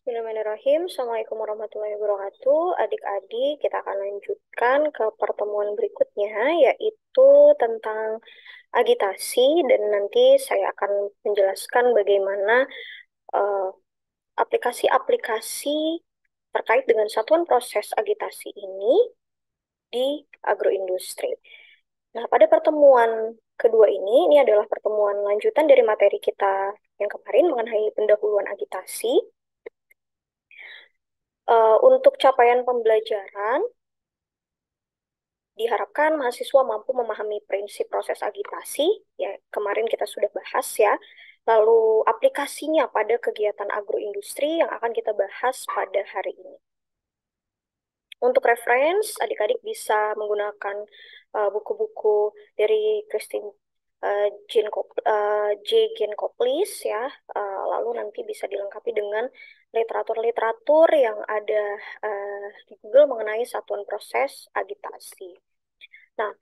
Bismillahirrahmanirrahim. Assalamualaikum warahmatullahi wabarakatuh. Adik-adik, kita akan lanjutkan ke pertemuan berikutnya, yaitu tentang agitasi, dan nanti saya akan menjelaskan bagaimana eh, aplikasi-aplikasi terkait dengan satuan proses agitasi ini di agroindustri. Nah, pada pertemuan kedua ini adalah pertemuan lanjutan dari materi kita yang kemarin mengenai pendahuluan agitasi. Untuk capaian pembelajaran, diharapkan mahasiswa mampu memahami prinsip proses agitasi, ya kemarin kita sudah bahas ya, lalu aplikasinya pada kegiatan agroindustri yang akan kita bahas pada hari ini. Untuk reference, adik-adik bisa menggunakan buku-buku dari Christine J. Jane Koplis ya, lalu nanti bisa dilengkapi dengan literatur-literatur yang ada di Google mengenai satuan proses agitasi. Nah,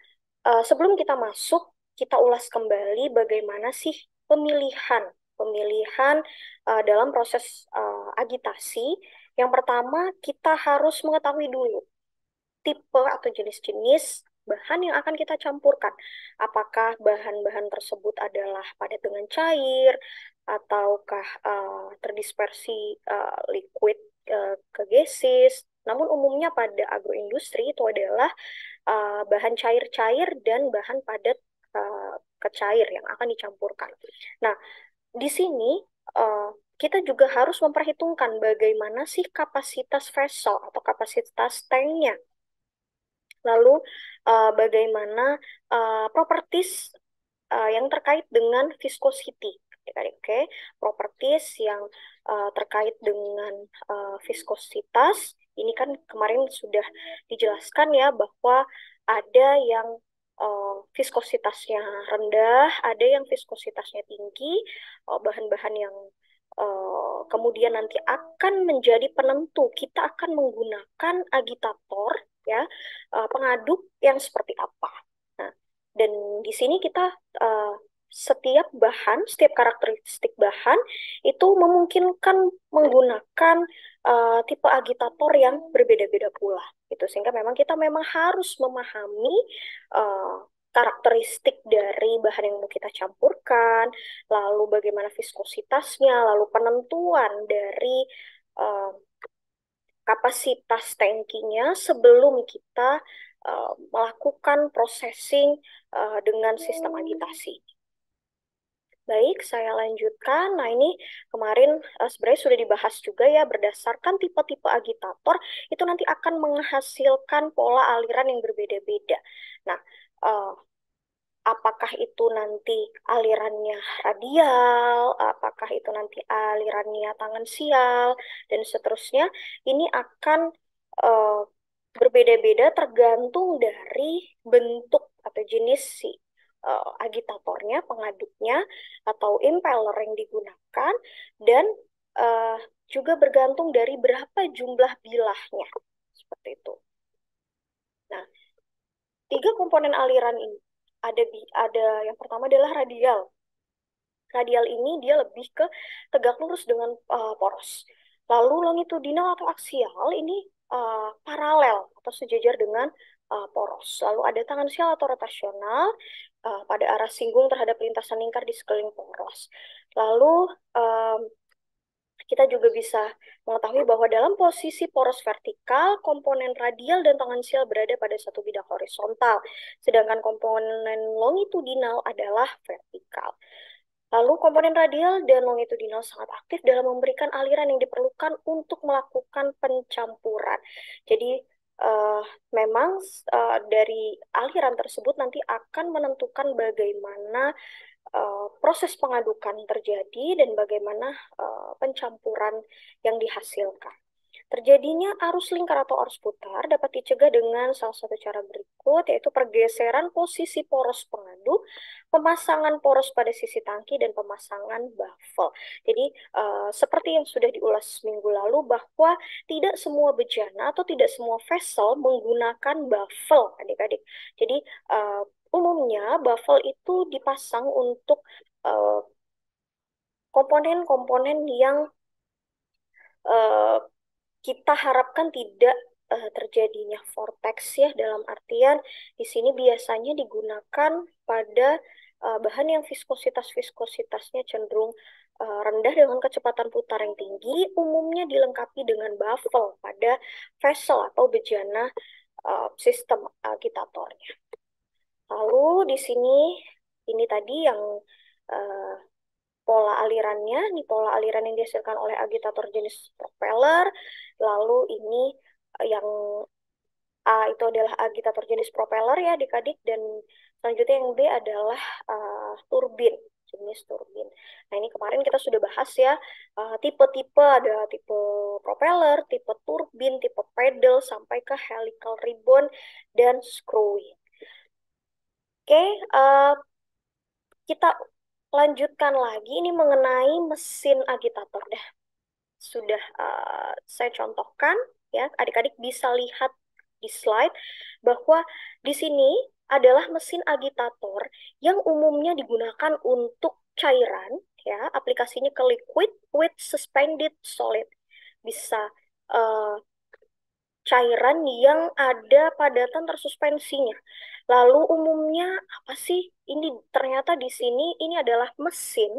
sebelum kita masuk, kita ulas kembali bagaimana sih pemilihan pemilihan dalam proses agitasi. Yang pertama, kita harus mengetahui dulu tipe atau jenis-jenis bahan yang akan kita campurkan. Apakah bahan-bahan tersebut adalah padat dengan cair, ataukah terdispersi liquid ke gases. Namun umumnya pada agroindustri itu adalah bahan cair-cair dan bahan padat ke cair yang akan dicampurkan. Nah, di sini eh, kita juga harus memperhitungkan bagaimana sih kapasitas vessel atau kapasitas tanknya. Lalu bagaimana properties yang terkait dengan viscosity. Oke, properties yang terkait dengan viskositas. Ini kan kemarin sudah dijelaskan ya bahwa ada yang viskositasnya rendah, ada yang viskositasnya tinggi, bahan-bahan yang kemudian nanti akan menjadi penentu. Kita akan menggunakan agitator ya, pengaduk yang seperti apa. Nah, dan di sini kita uh, setiap karakteristik bahan itu memungkinkan menggunakan tipe agitator yang berbeda-beda pula. Itu sehingga memang harus memahami uh, karakteristik dari bahan yang mau kita campurkan, lalu bagaimana viskositasnya, lalu penentuan dari uh, kapasitas tangkinya sebelum kita melakukan processing dengan sistem agitasi. Baik, saya lanjutkan. Nah, ini kemarin sebenarnya sudah dibahas juga ya, berdasarkan tipe-tipe agitator, itu nanti akan menghasilkan pola aliran yang berbeda-beda. Nah, uh, apakah itu nanti alirannya radial, apakah itu nanti alirannya tangensial, dan seterusnya. Ini akan eh, berbeda-beda tergantung dari bentuk atau jenis si agitatornya, pengaduknya, atau impeller yang digunakan, dan eh, juga bergantung dari berapa jumlah bilahnya. Seperti itu. Nah, tiga komponen aliran ini ada yang pertama adalah radial. Radial ini dia lebih ke tegak lurus dengan poros. Lalu longitudinal atau aksial ini paralel atau sejajar dengan poros. Lalu ada tangensial atau rotasional pada arah singgung terhadap lintasan lingkar di sekeliling poros. Lalu kita juga bisa mengetahui bahwa dalam posisi poros vertikal, komponen radial dan tangensial berada pada satu bidang horizontal, sedangkan komponen longitudinal adalah vertikal. Lalu komponen radial dan longitudinal sangat aktif dalam memberikan aliran yang diperlukan untuk melakukan pencampuran. Jadi eh, memang dari aliran tersebut nanti akan menentukan bagaimana proses pengadukan terjadi dan bagaimana pencampuran yang dihasilkan. Terjadinya arus lingkar atau arus putar dapat dicegah dengan salah satu cara berikut, yaitu pergeseran posisi poros pengaduk, pemasangan poros pada sisi tangki, dan pemasangan baffle. Jadi, seperti yang sudah diulas minggu lalu, bahwa tidak semua bejana atau tidak semua vessel menggunakan baffle, adik-adik. Jadi, umumnya baffle itu dipasang untuk komponen-komponen yang eh, kita harapkan tidak terjadinya vortex ya, dalam artian di sini biasanya digunakan pada bahan yang viskositasnya cenderung rendah dengan kecepatan putar yang tinggi, umumnya dilengkapi dengan baffle pada vessel atau bejana sistem agitatornya. Lalu di sini ini tadi yang eh, pola alirannya, ini pola aliran yang dihasilkan oleh agitator jenis propeller. Lalu ini yang A itu adalah agitator jenis propeller ya adik-adik, dan selanjutnya yang B adalah turbin, jenis turbin. Nah ini kemarin kita sudah bahas ya, tipe-tipe ada tipe propeller, tipe turbin, tipe pedal, sampai ke helical ribbon dan screwing. Oke, kita lanjutkan lagi ini mengenai mesin agitator. Dah sudah saya contohkan ya, adik-adik bisa lihat di slide bahwa di sini adalah mesin agitator yang umumnya digunakan untuk cairan ya, aplikasinya ke liquid with suspended solid. Bisa eh, cairan yang ada padatan tersuspensinya. Lalu umumnya apa sih? Ini ternyata di sini ini adalah mesin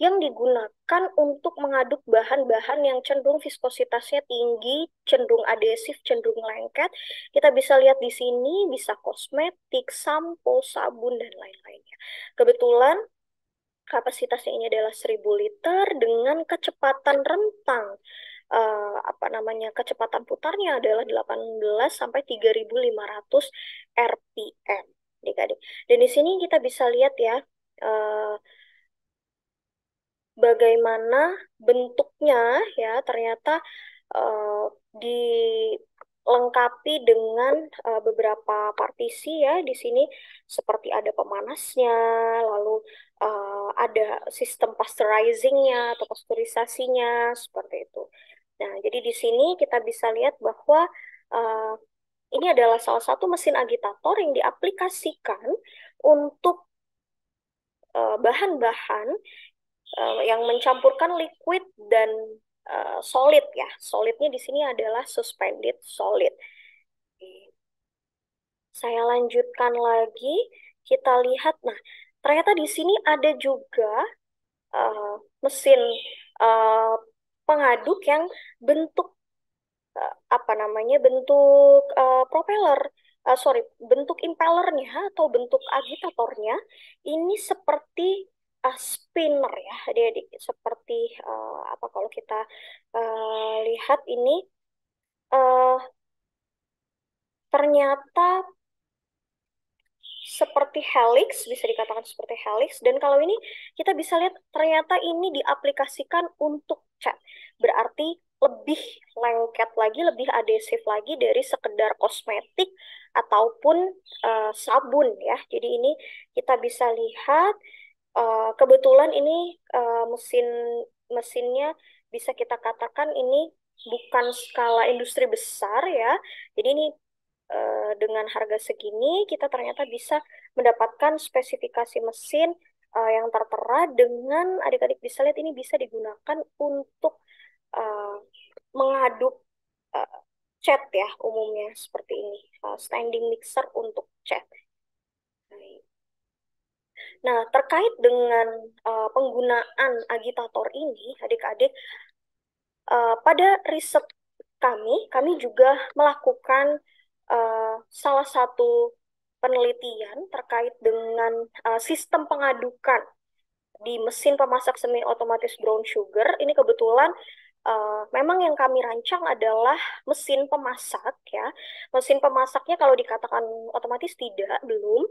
yang digunakan untuk mengaduk bahan-bahan yang cenderung viskositasnya tinggi, cenderung adesif, cenderung lengket. Kita bisa lihat di sini bisa kosmetik, sampo, sabun dan lain-lainnya. Kebetulan kapasitasnya ini adalah 1000 liter dengan kecepatan rentang apa namanya, kecepatan putarnya adalah 18 sampai 3500 RPM, adik-adik. Dan di sini kita bisa lihat ya, eh, bagaimana bentuknya ya, ternyata eh, dilengkapi dengan beberapa partisi ya di sini, seperti ada pemanasnya, lalu ada sistem pasteurizingnya atau pasteurisasinya seperti itu. Nah, jadi di sini kita bisa lihat bahwa eh, ini adalah salah satu mesin agitator yang diaplikasikan untuk bahan-bahan yang mencampurkan liquid dan solid ya. Solidnya di sini adalah suspended solid. Saya lanjutkan lagi, kita lihat. Nah, ternyata di sini ada juga uh, mesin uh, pengaduk yang bentuk apa namanya, bentuk propeller, sorry, bentuk impellernya atau bentuk agitatornya ini seperti spinner ya adik-adik, seperti apa kalau kita lihat ini uh, ternyata seperti helix, bisa dikatakan seperti helix. Dan kalau ini kita bisa lihat ternyata ini diaplikasikan untuk cat. Berarti lebih lengket lagi, lebih adesif lagi dari sekedar kosmetik ataupun sabun ya. Jadi ini kita bisa lihat kebetulan ini mesinnya bisa kita katakan ini bukan skala industri besar ya. Jadi ini dengan harga segini kita ternyata bisa mendapatkan spesifikasi mesin yang tertera, dengan adik-adik bisa lihat ini bisa digunakan untuk uh, mengaduk uh, cat ya, umumnya seperti ini, standing mixer untuk cat. Nah, terkait dengan penggunaan agitator ini, adik-adik, pada riset kami juga melakukan salah satu penelitian terkait dengan sistem pengadukan di mesin pemasak semi otomatis brown sugar. Ini kebetulan memang yang kami rancang adalah mesin pemasak ya. Mesin pemasaknya kalau dikatakan otomatis tidak, belum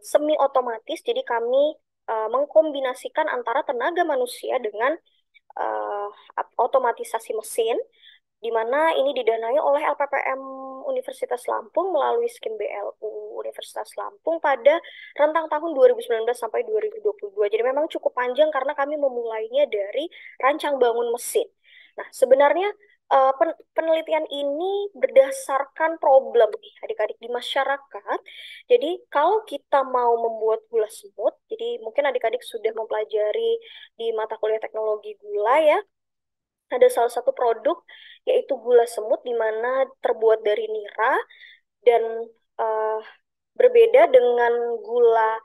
semi otomatis. Jadi kami mengkombinasikan antara tenaga manusia dengan uh, otomatisasi mesin, di mana ini didanai oleh LPPM Universitas Lampung melalui skim BLU Universitas Lampung pada rentang tahun 2019 sampai 2022. Jadi memang cukup panjang karena kami memulainya dari rancang bangun mesin. Nah, sebenarnya penelitian ini berdasarkan problem nih adik-adik di masyarakat. Jadi kalau kita mau membuat gula semut, jadi mungkin adik-adik sudah mempelajari di mata kuliah teknologi gula ya, ada salah satu produk yaitu gula semut di mana terbuat dari nira dan eh, berbeda dengan gula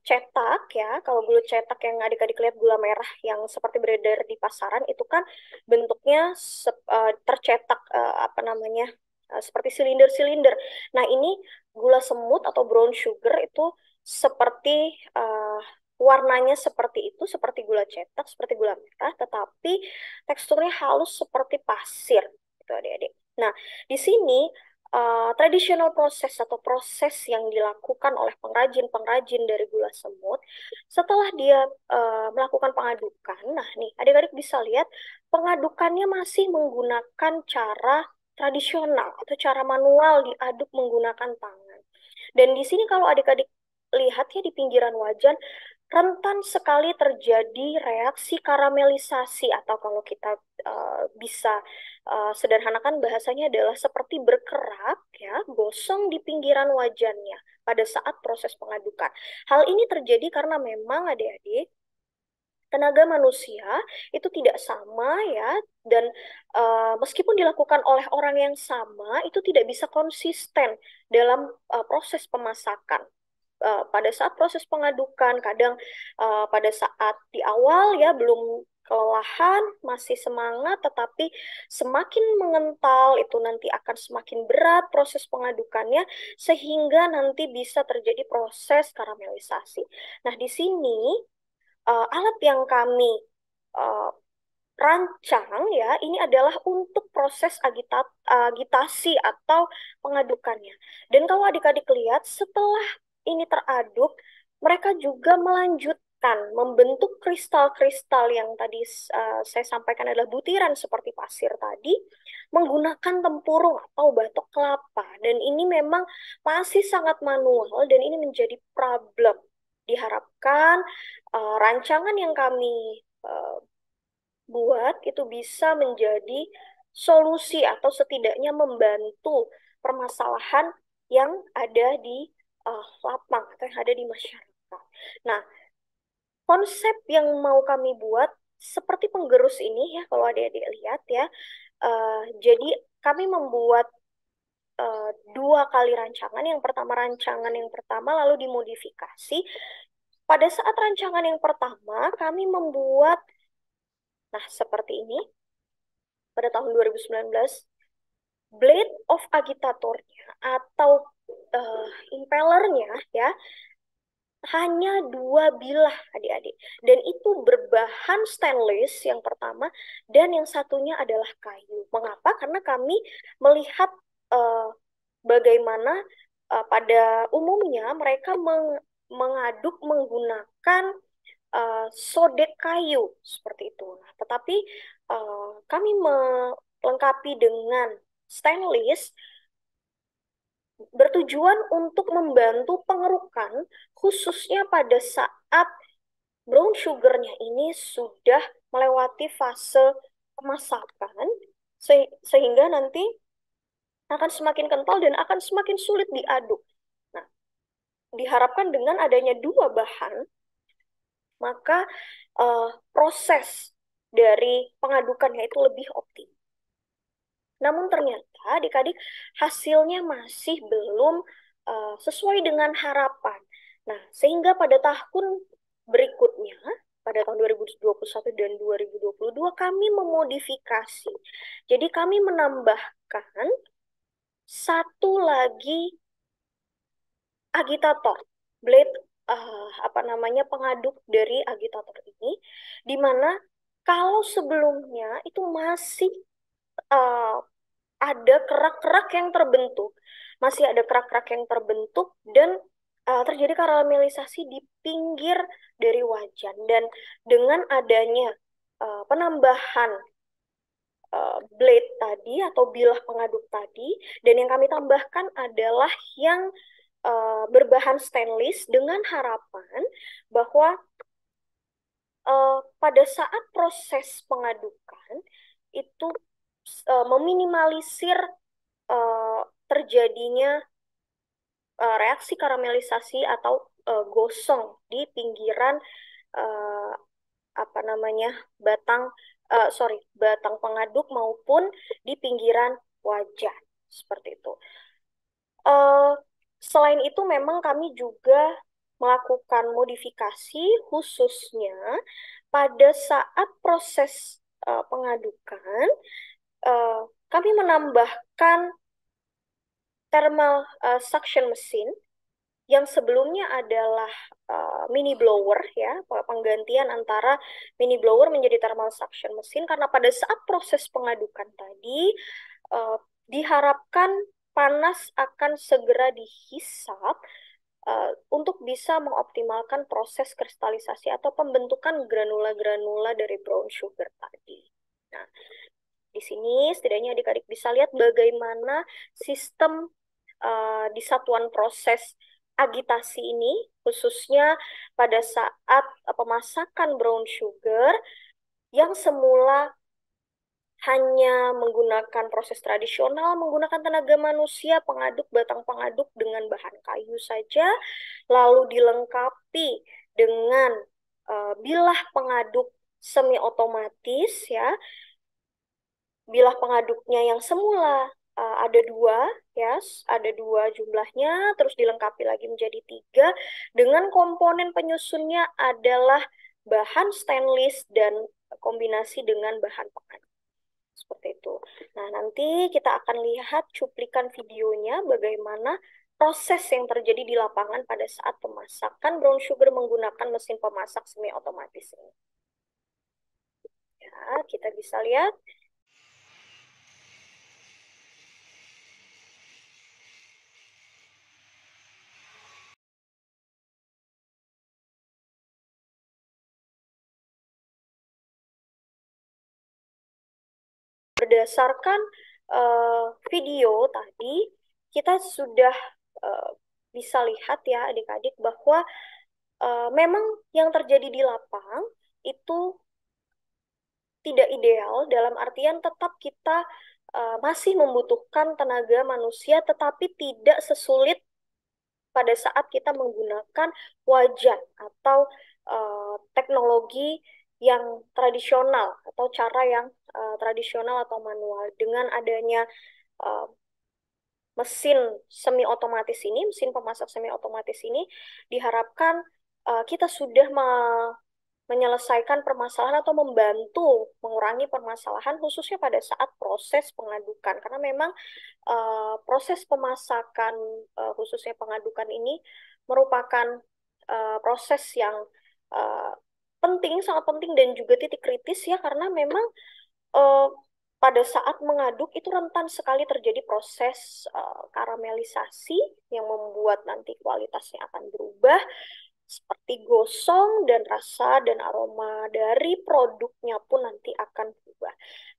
cetak ya. Kalau gula cetak yang adik-adik lihat gula merah yang seperti beredar di pasaran itu kan bentuknya tercetak apa namanya seperti silinder-silinder. Nah ini gula semut atau brown sugar itu seperti warnanya seperti itu, seperti gula cetak, seperti gula merah, tetapi teksturnya halus seperti pasir, gitu adik-adik. Nah, di sini traditional proses atau proses yang dilakukan oleh pengrajin-pengrajin dari gula semut, setelah dia melakukan pengadukan, nah nih adik-adik bisa lihat pengadukannya masih menggunakan cara tradisional atau cara manual diaduk menggunakan tangan. Dan di sini kalau adik-adik lihat ya di pinggiran wajan, rentan sekali terjadi reaksi karamelisasi atau kalau kita bisa sederhanakan bahasanya adalah seperti berkerak ya, gosong di pinggiran wajannya pada saat proses pengadukan. Hal ini terjadi karena memang adik-adik tenaga manusia itu tidak sama ya dan meskipun dilakukan oleh orang yang sama itu tidak bisa konsisten dalam proses pemasakan. Pada saat proses pengadukan kadang pada saat di awal ya belum kelelahan masih semangat tetapi semakin mengental itu nanti akan semakin berat proses pengadukannya sehingga nanti bisa terjadi proses karamelisasi. Nah, di sini alat yang kami uh, rancang ya, ini adalah untuk proses agitasi atau pengadukannya. Dan kalau adik-adik lihat, setelah ini teraduk, mereka juga melanjutkan membentuk kristal-kristal yang tadi saya sampaikan adalah butiran seperti pasir tadi, menggunakan tempurung atau batok kelapa. Dan ini memang masih sangat manual dan ini menjadi problem. Diharapkan rancangan yang kami buat itu bisa menjadi solusi atau setidaknya membantu permasalahan yang ada di lapang atau yang ada di masyarakat. Nah, konsep yang mau kami buat seperti penggerus ini ya, kalau adik-adik lihat ya. Jadi kami membuat dua kali rancangan. Yang pertama rancangan yang pertama lalu dimodifikasi. Pada saat rancangan yang pertama kami membuat, nah seperti ini pada tahun 2019 blade of agitatornya atau impellernya ya hanya dua bilah adik-adik dan itu berbahan stainless yang pertama dan yang satunya adalah kayu. Mengapa? Karena kami melihat uh, bagaimana pada umumnya mereka mengaduk menggunakan sodek kayu seperti itu. Nah, tetapi kami melengkapi dengan stainless bertujuan untuk membantu pengerukan khususnya pada saat brown sugarnya ini sudah melewati fase pemasakan sehingga nanti akan semakin kental dan akan semakin sulit diaduk. Nah, diharapkan dengan adanya dua bahan maka proses dari pengadukannya itu lebih optimal. Namun ternyata adik-adik hasilnya masih belum sesuai dengan harapan. Nah, sehingga pada tahun berikutnya, pada tahun 2021 dan 2022 kami memodifikasi. Jadi kami menambahkan satu lagi agitator, blade apa namanya pengaduk dari agitator ini, di mana kalau sebelumnya itu masih uh, ada kerak-kerak yang terbentuk, masih ada kerak-kerak yang terbentuk dan terjadi karamelisasi di pinggir dari wajan dan dengan adanya penambahan blade tadi atau bilah pengaduk tadi dan yang kami tambahkan adalah yang berbahan stainless dengan harapan bahwa pada saat proses pengadukan itu meminimalisir uh, terjadinya reaksi karamelisasi atau gosong di pinggiran uh, apa namanya batang batang pengaduk maupun di pinggiran wajah seperti itu. Eh, Selain itu memang kami juga melakukan modifikasi khususnya pada saat proses pengadukan, eh, kami menambahkan thermal suction mesin yang sebelumnya adalah mini blower ya, penggantian antara mini blower menjadi thermal suction mesin karena pada saat proses pengadukan tadi eh, diharapkan panas akan segera dihisap untuk bisa mengoptimalkan proses kristalisasi atau pembentukan granula-granula dari brown sugar tadi. Nah, di sini setidaknya adik-adik bisa lihat bagaimana sistem di satuan proses agitasi ini, khususnya pada saat pemasakan brown sugar yang semula hanya menggunakan proses tradisional, menggunakan tenaga manusia, pengaduk, batang pengaduk dengan bahan kayu saja, lalu dilengkapi dengan bilah pengaduk semi otomatis ya, bilah pengaduknya yang semula ada dua ya, ada dua jumlahnya, terus dilengkapi lagi menjadi tiga dengan komponen penyusunnya adalah bahan stainless dan kombinasi dengan bahan pengaduk seperti itu. Nah, nanti kita akan lihat cuplikan videonya bagaimana proses yang terjadi di lapangan pada saat pemasakan brown sugar menggunakan mesin pemasak semi otomatis ini. Ya, kita bisa lihat. Berdasarkan video tadi, kita sudah eh, bisa lihat ya adik-adik bahwa memang yang terjadi di lapang itu tidak ideal dalam artian tetap kita masih membutuhkan tenaga manusia tetapi tidak sesulit pada saat kita menggunakan wajan atau teknologi yang tradisional atau cara yang tradisional atau manual dengan adanya uh, mesin semi otomatis ini, mesin pemasak semi otomatis ini diharapkan kita sudah menyelesaikan permasalahan atau membantu mengurangi permasalahan khususnya pada saat proses pengadukan karena memang proses pemasakan khususnya pengadukan ini merupakan proses yang uh, penting, sangat penting dan juga titik kritis ya karena memang uh, pada saat mengaduk itu rentan sekali terjadi proses karamelisasi yang membuat nanti kualitasnya akan berubah seperti gosong dan rasa dan aroma dari produknya pun nanti akan berubah.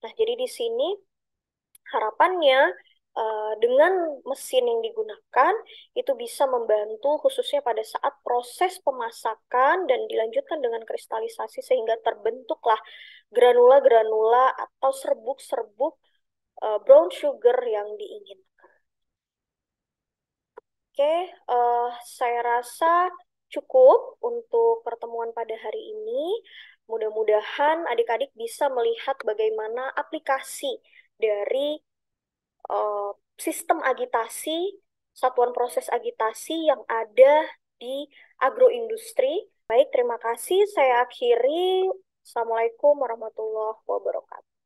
Nah, jadi di sini harapannya dengan mesin yang digunakan itu bisa membantu khususnya pada saat proses pemasakan dan dilanjutkan dengan kristalisasi sehingga terbentuklah granula-granula atau serbuk-serbuk brown sugar yang diinginkan. Oke, saya rasa cukup untuk pertemuan pada hari ini. Mudah-mudahan adik-adik bisa melihat bagaimana aplikasi dari eh, sistem agitasi, satuan proses agitasi yang ada di agroindustri. Baik, terima kasih. Saya akhiri. Assalamualaikum warahmatullahi wabarakatuh.